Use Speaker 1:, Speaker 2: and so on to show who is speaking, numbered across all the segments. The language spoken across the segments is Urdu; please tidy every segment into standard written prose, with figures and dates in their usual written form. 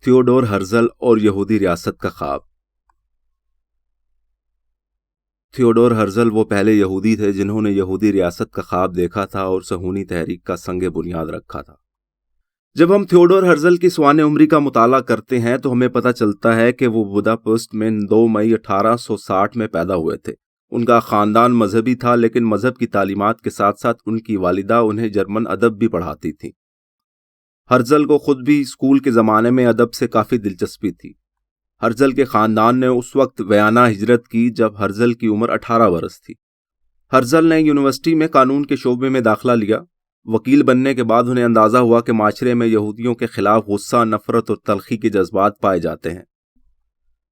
Speaker 1: تھیوڈور ہرزل اور یہودی ریاست کا خواب۔ تھیوڈور ہرزل وہ پہلے یہودی تھے جنہوں نے یہودی ریاست کا خواب دیکھا تھا اور صہیونی تحریک کا سنگ بنیاد رکھا تھا۔ جب ہم تھیوڈور ہرزل کی سوانح عمری کا مطالعہ کرتے ہیں تو ہمیں پتہ چلتا ہے کہ وہ بداپسٹ میں 2 مئی 1860 میں پیدا ہوئے تھے۔ ان کا خاندان مذہبی تھا، لیکن مذہب کی تعلیمات کے ساتھ ساتھ ان کی والدہ انہیں جرمن ادب بھی پڑھاتی تھیں۔ ہرزل کو خود بھی اسکول کے زمانے میں ادب سے کافی دلچسپی تھی۔ ہرزل کے خاندان نے اس وقت ویانا ہجرت کی جب ہرزل کی عمر 18 برس تھی۔ ہرزل نے یونیورسٹی میں قانون کے شعبے میں داخلہ لیا۔ وکیل بننے کے بعد انہیں اندازہ ہوا کہ معاشرے میں یہودیوں کے خلاف غصہ، نفرت اور تلخی کے جذبات پائے جاتے ہیں۔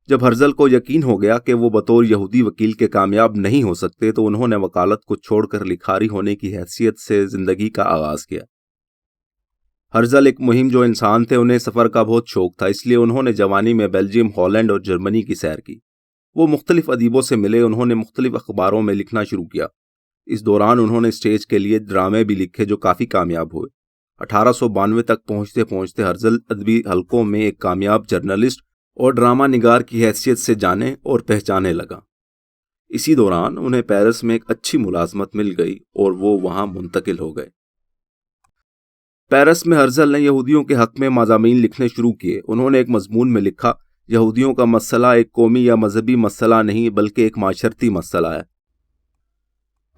Speaker 1: جب ہرزل کو یقین ہو گیا کہ وہ بطور یہودی وکیل کے کامیاب نہیں ہو سکتے تو انہوں نے وکالت کو چھوڑ کر لکھاری ہونے کی حیثیت سے زندگی کا آغاز کیا۔ ہرزل ایک مہم جو انسان تھے، انہیں سفر کا بہت شوق تھا، اس لیے انہوں نے جوانی میں بیلجیم، ہالینڈ اور جرمنی کی سیر کی۔ وہ مختلف ادیبوں سے ملے، انہوں نے مختلف اخباروں میں لکھنا شروع کیا۔ اس دوران انہوں نے اسٹیج کے لیے ڈرامے بھی لکھے جو کافی کامیاب ہوئے۔ 1892 تک پہنچتے پہنچتے ہرزل ادبی حلقوں میں ایک کامیاب جرنلسٹ اور ڈرامہ نگار کی حیثیت سے جانے اور پہچانے لگا۔ اسی دوران انہیں پیرس میں ایک اچھی ملازمت مل گئی اور وہ وہاں منتقل ہو گئے۔ پیرس میں ہرزل نے یہودیوں کے حق میں مضامین لکھنے شروع کیے۔ انہوں نے ایک مضمون میں لکھا، یہودیوں کا مسئلہ ایک قومی یا مذہبی مسئلہ نہیں بلکہ ایک معاشرتی مسئلہ ہے۔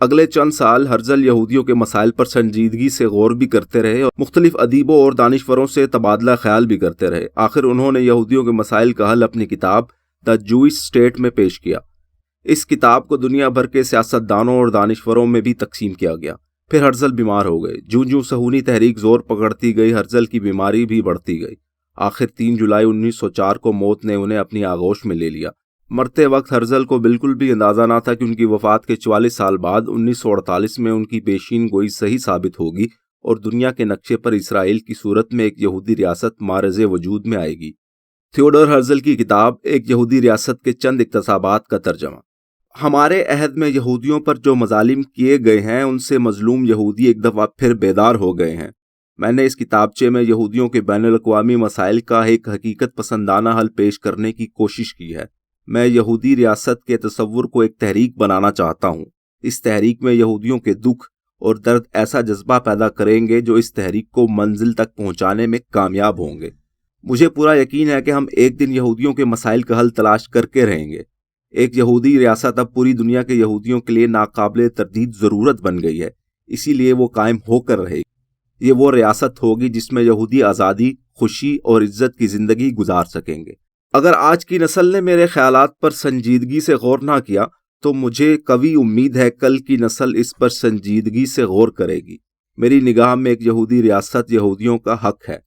Speaker 1: اگلے چند سال ہرزل یہودیوں کے مسائل پر سنجیدگی سے غور بھی کرتے رہے اور مختلف ادیبوں اور دانشوروں سے تبادلہ خیال بھی کرتے رہے۔ آخر انہوں نے یہودیوں کے مسائل کا حل اپنی کتاب دی جوئش اسٹیٹ میں پیش کیا۔ اس کتاب کو دنیا بھر کے سیاستدانوں اور دانشوروں میں بھی تقسیم کیا گیا۔ پھر ہرزل بیمار ہو گئے۔ جوں جوں صہیونی تحریک زور پکڑتی گئی، ہرزل کی بیماری بھی بڑھتی گئی۔ آخر 3 جولائی 1904 کو موت نے انہیں اپنی آغوش میں لے لیا۔ مرتے وقت ہرزل کو بالکل بھی اندازہ نہ تھا کہ ان کی وفات کے 44 سال بعد 1948 میں ان کی پیشین گوئی صحیح ثابت ہوگی اور دنیا کے نقشے پر اسرائیل کی صورت میں ایک یہودی ریاست معرض وجود میں آئے گی۔ تھیوڈور ہرزل کی کتاب ایک یہودی ریاست کے چند اقتصابات کا ترجمہ۔ ہمارے عہد میں یہودیوں پر جو مظالم کیے گئے ہیں ان سے مظلوم یہودی ایک دفعہ پھر بیدار ہو گئے ہیں۔ میں نے اس کتابچے میں یہودیوں کے بین الاقوامی مسائل کا ایک حقیقت پسندانہ حل پیش کرنے کی کوشش کی ہے۔ میں یہودی ریاست کے تصور کو ایک تحریک بنانا چاہتا ہوں۔ اس تحریک میں یہودیوں کے دکھ اور درد ایسا جذبہ پیدا کریں گے جو اس تحریک کو منزل تک پہنچانے میں کامیاب ہوں گے۔ مجھے پورا یقین ہے کہ ہم ایک دن یہودیوں کے مسائل کا حل تلاش کر کے رہیں گے۔ ایک یہودی ریاست اب پوری دنیا کے یہودیوں کے لیے ناقابل تردید ضرورت بن گئی ہے، اسی لیے وہ قائم ہو کر رہے گی۔ یہ وہ ریاست ہوگی جس میں یہودی آزادی، خوشی اور عزت کی زندگی گزار سکیں گے۔ اگر آج کی نسل نے میرے خیالات پر سنجیدگی سے غور نہ کیا تو مجھے قوی امید ہے کل کی نسل اس پر سنجیدگی سے غور کرے گی۔ میری نگاہ میں ایک یہودی ریاست یہودیوں کا حق ہے۔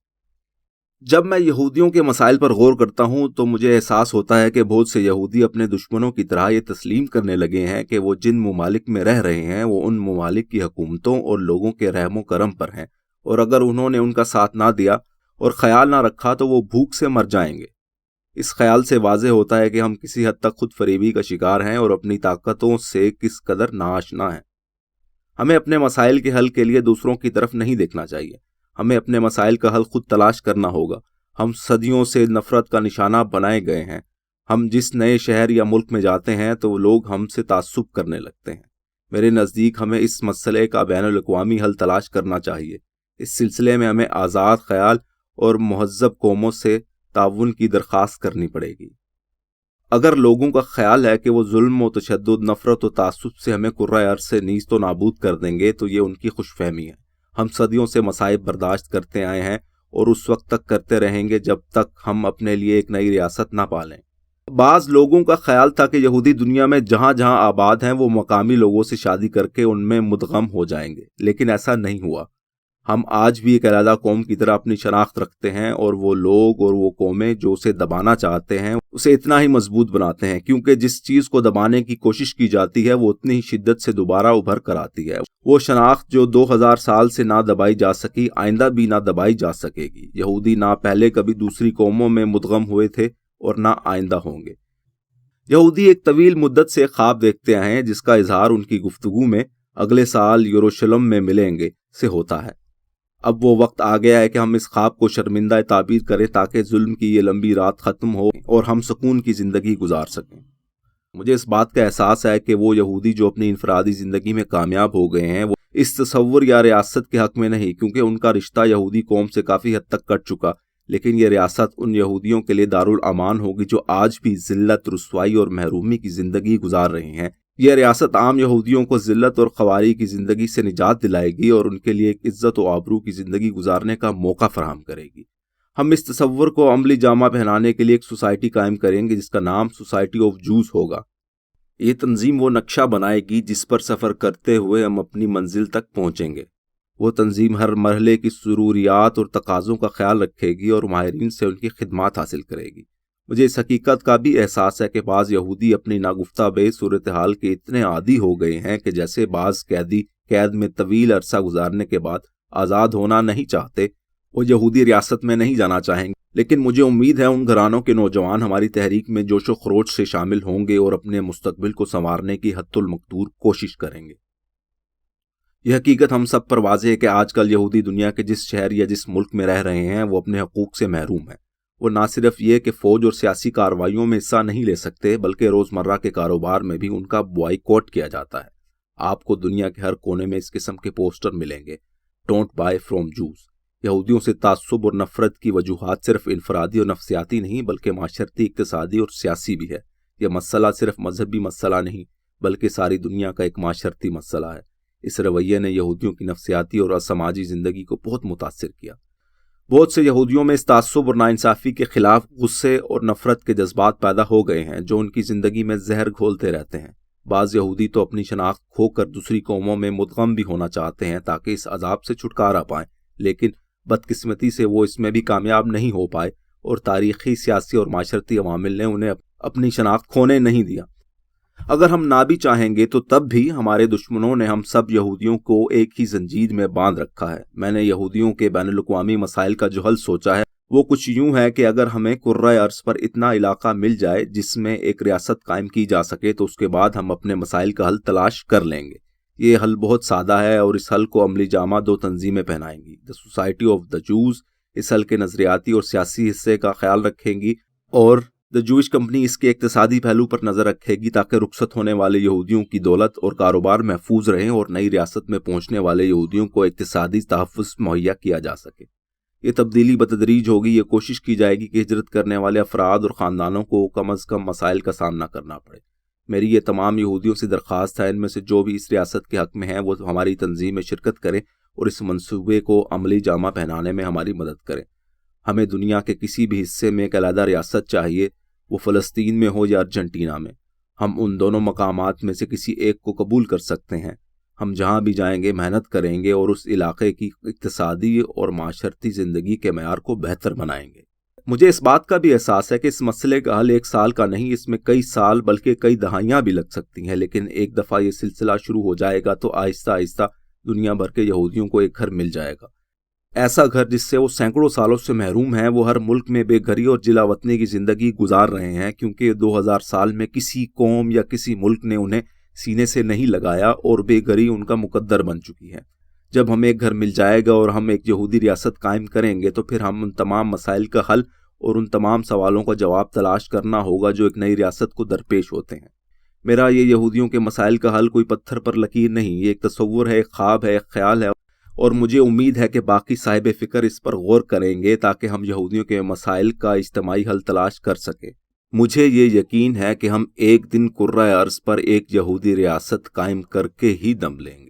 Speaker 1: جب میں یہودیوں کے مسائل پر غور کرتا ہوں تو مجھے احساس ہوتا ہے کہ بہت سے یہودی اپنے دشمنوں کی طرح یہ تسلیم کرنے لگے ہیں کہ وہ جن ممالک میں رہ رہے ہیں وہ ان ممالک کی حکومتوں اور لوگوں کے رحم و کرم پر ہیں، اور اگر انہوں نے ان کا ساتھ نہ دیا اور خیال نہ رکھا تو وہ بھوک سے مر جائیں گے۔ اس خیال سے واضح ہوتا ہے کہ ہم کسی حد تک خود فریبی کا شکار ہیں اور اپنی طاقتوں سے کس قدر ناآشنا ہیں۔ ہمیں اپنے مسائل کے حل کے لیے دوسروں کی طرف نہیں دیکھنا چاہیے۔ ہمیں اپنے مسائل کا حل خود تلاش کرنا ہوگا۔ ہم صدیوں سے نفرت کا نشانہ بنائے گئے ہیں۔ ہم جس نئے شہر یا ملک میں جاتے ہیں تو لوگ ہم سے تعصب کرنے لگتے ہیں۔ میرے نزدیک ہمیں اس مسئلے کا بین الاقوامی حل تلاش کرنا چاہیے۔ اس سلسلے میں ہمیں آزاد خیال اور مہذب قوموں سے تعاون کی درخواست کرنی پڑے گی۔ اگر لوگوں کا خیال ہے کہ وہ ظلم و تشدد، نفرت و تعصب سے ہمیں کرۂ ارض سے نیست و نابود کر دیں گے تو یہ ان کی خوش فہمی ہے۔ ہم صدیوں سے مصائب برداشت کرتے آئے ہیں اور اس وقت تک کرتے رہیں گے جب تک ہم اپنے لیے ایک نئی ریاست نہ پالیں۔ بعض لوگوں کا خیال تھا کہ یہودی دنیا میں جہاں جہاں آباد ہیں وہ مقامی لوگوں سے شادی کر کے ان میں مدغم ہو جائیں گے، لیکن ایسا نہیں ہوا۔ ہم آج بھی ایک علیحدہ قوم کی طرح اپنی شناخت رکھتے ہیں، اور وہ لوگ اور وہ قومیں جو اسے دبانا چاہتے ہیں اسے اتنا ہی مضبوط بناتے ہیں، کیونکہ جس چیز کو دبانے کی کوشش کی جاتی ہے وہ اتنی ہی شدت سے دوبارہ ابھر کر آتی ہے۔ وہ شناخت جو 2000 سال سے نہ دبائی جا سکی آئندہ بھی نہ دبائی جا سکے گی۔ یہودی نہ پہلے کبھی دوسری قوموں میں مدغم ہوئے تھے اور نہ آئندہ ہوں گے۔ یہودی ایک طویل مدت سے خواب دیکھتے آئے ہیں جس کا اظہار ان کی گفتگو میں اگلے سال یروشلم میں ملیں گے سے ہوتا ہے۔ اب وہ وقت آ گیا ہے کہ ہم اس خواب کو شرمندہ تعبیر کریں تاکہ ظلم کی یہ لمبی رات ختم ہو اور ہم سکون کی زندگی گزار سکیں۔ مجھے اس بات کا احساس ہے کہ وہ یہودی جو اپنی انفرادی زندگی میں کامیاب ہو گئے ہیں وہ اس تصور یا ریاست کے حق میں نہیں، کیونکہ ان کا رشتہ یہودی قوم سے کافی حد تک کٹ چکا، لیکن یہ ریاست ان یہودیوں کے لیے دارالامان ہوگی جو آج بھی ذلت، رسوائی اور محرومی کی زندگی گزار رہے ہیں۔ یہ ریاست عام یہودیوں کو ذلت اور خواری کی زندگی سے نجات دلائے گی اور ان کے لیے ایک عزت و آبرو کی زندگی گزارنے کا موقع فراہم کرے گی۔ ہم اس تصور کو عملی جامہ پہنانے کے لیے ایک سوسائٹی قائم کریں گے جس کا نام سوسائٹی آف جوز ہوگا۔ یہ تنظیم وہ نقشہ بنائے گی جس پر سفر کرتے ہوئے ہم اپنی منزل تک پہنچیں گے۔ وہ تنظیم ہر مرحلے کی ضروریات اور تقاضوں کا خیال رکھے گی اور ماہرین سے ان کی خدمات حاصل کرے گی۔ مجھے اس حقیقت کا بھی احساس ہے کہ بعض یہودی اپنی ناگفتہ بے صورتحال کے اتنے عادی ہو گئے ہیں کہ جیسے بعض قیدی قید میں طویل عرصہ گزارنے کے بعد آزاد ہونا نہیں چاہتے، وہ یہودی ریاست میں نہیں جانا چاہیں گے، لیکن مجھے امید ہے ان گھرانوں کے نوجوان ہماری تحریک میں جوش و خروش سے شامل ہوں گے اور اپنے مستقبل کو سنوارنے کی حتی المقدور کوشش کریں گے۔ یہ حقیقت ہم سب پر واضح ہے کہ آج کل یہودی دنیا کے جس شہر یا جس ملک میں رہ رہے ہیں وہ اپنے حقوق سے محروم ہیں۔ وہ نہ صرف یہ کہ فوج اور سیاسی کارروائیوں میں حصہ نہیں لے سکتے بلکہ روزمرہ کے کاروبار میں بھی ان کا بوائیکاٹ کیا جاتا ہے۔ آپ کو دنیا کے ہر کونے میں اس قسم کے پوسٹر ملیں گے، ڈونٹ بائی فرام جوز۔ یہودیوں سے تعصب اور نفرت کی وجوہات صرف انفرادی اور نفسیاتی نہیں بلکہ معاشرتی، اقتصادی اور سیاسی بھی ہے۔ یہ مسئلہ صرف مذہبی مسئلہ نہیں بلکہ ساری دنیا کا ایک معاشرتی مسئلہ ہے۔ اس رویے نے یہودیوں کی نفسیاتی اور سماجی زندگی کو بہت متاثر کیا۔ بہت سے یہودیوں میں اس تعصب اور ناانصافی کے خلاف غصے اور نفرت کے جذبات پیدا ہو گئے ہیں جو ان کی زندگی میں زہر گھولتے رہتے ہیں۔ بعض یہودی تو اپنی شناخت کھو کر دوسری قوموں میں مدغم بھی ہونا چاہتے ہیں تاکہ اس عذاب سے چھٹکارا پائیں، لیکن بدقسمتی سے وہ اس میں بھی کامیاب نہیں ہو پائے اور تاریخی، سیاسی اور معاشرتی عوامل نے انہیں اپنی شناخت کھونے نہیں دیا۔ اگر ہم نہ بھی چاہیں گے تو تب بھی ہمارے دشمنوں نے ہم سب یہودیوں کو ایک ہی زنجیر میں باندھ رکھا ہے۔ میں نے یہودیوں کے بین الاقوامی مسائل کا جو حل سوچا ہے وہ کچھ یوں ہے کہ اگر ہمیں کرۂ ارض پر اتنا علاقہ مل جائے جس میں ایک ریاست قائم کی جا سکے تو اس کے بعد ہم اپنے مسائل کا حل تلاش کر لیں گے۔ یہ حل بہت سادہ ہے اور اس حل کو عملی جامہ دو تنظیمیں پہنائیں گی۔ دی سوسائٹی آف دی جوز اس حل کے نظریاتی اور سیاسی حصے کا خیال رکھیں گی اور دی جوئش کمپنی اس کے اقتصادی پہلو پر نظر رکھے گی تاکہ رخصت ہونے والے یہودیوں کی دولت اور کاروبار محفوظ رہیں اور نئی ریاست میں پہنچنے والے یہودیوں کو اقتصادی تحفظ مہیا کیا جا سکے۔ یہ تبدیلی بتدریج ہوگی۔ یہ کوشش کی جائے گی کہ ہجرت کرنے والے افراد اور خاندانوں کو کم از کم مسائل کا سامنا کرنا پڑے۔ میری یہ تمام یہودیوں سے درخواست ہے، ان میں سے جو بھی اس ریاست کے حق میں ہیں وہ ہماری تنظیم میں شرکت کریں اور اس منصوبے کو عملی جامہ پہنانے میں ہماری مدد کریں۔ ہمیں دنیا کے کسی بھی حصے میں ایک علیحدہ ریاست چاہیے، وہ فلسطین میں ہو یا ارجنٹینا میں۔ ہم ان دونوں مقامات میں سے کسی ایک کو قبول کر سکتے ہیں۔ ہم جہاں بھی جائیں گے محنت کریں گے اور اس علاقے کی اقتصادی اور معاشرتی زندگی کے معیار کو بہتر بنائیں گے۔ مجھے اس بات کا بھی احساس ہے کہ اس مسئلے کا حل ایک سال کا نہیں، اس میں کئی سال بلکہ کئی دہائیاں بھی لگ سکتی ہیں، لیکن ایک دفعہ یہ سلسلہ شروع ہو جائے گا تو آہستہ آہستہ دنیا بھر کے یہودیوں کو ایک گھر مل جائے گا، ایسا گھر جس سے وہ سینکڑوں سالوں سے محروم ہیں۔ وہ ہر ملک میں بے گھری اور جلا وطنی کی زندگی گزار رہے ہیں کیونکہ 2000 سال میں کسی قوم یا کسی ملک نے انہیں سینے سے نہیں لگایا اور بے گھری ان کا مقدر بن چکی ہے۔ جب ہمیں ایک گھر مل جائے گا اور ہم ایک یہودی ریاست قائم کریں گے تو پھر ہم ان تمام مسائل کا حل اور ان تمام سوالوں کا جواب تلاش کرنا ہوگا جو ایک نئی ریاست کو درپیش ہوتے ہیں۔ میرا یہ یہودیوں کے مسائل کا حل کوئی پتھر پر لکیر نہیں، یہ ایک تصور ہے، ایک خواب ہے، ایک خیال ہے، اور مجھے امید ہے کہ باقی صاحب فکر اس پر غور کریں گے تاکہ ہم یہودیوں کے مسائل کا اجتماعی حل تلاش کر سکیں۔ مجھے یہ یقین ہے کہ ہم ایک دن کرۂ ارض پر ایک یہودی ریاست قائم کر کے ہی دم لیں گے،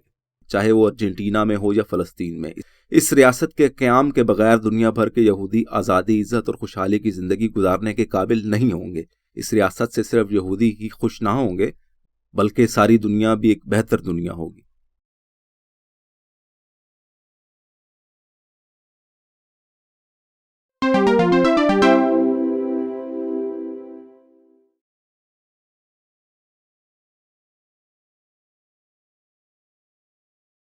Speaker 1: چاہے وہ ارجنٹینا میں ہو یا فلسطین میں۔ اس ریاست کے قیام کے بغیر دنیا بھر کے یہودی آزادی، عزت اور خوشحالی کی زندگی گزارنے کے قابل نہیں ہوں گے۔ اس ریاست سے صرف یہودی ہی خوش نہ ہوں گے بلکہ ساری دنیا بھی ایک بہتر دنیا ہوگی۔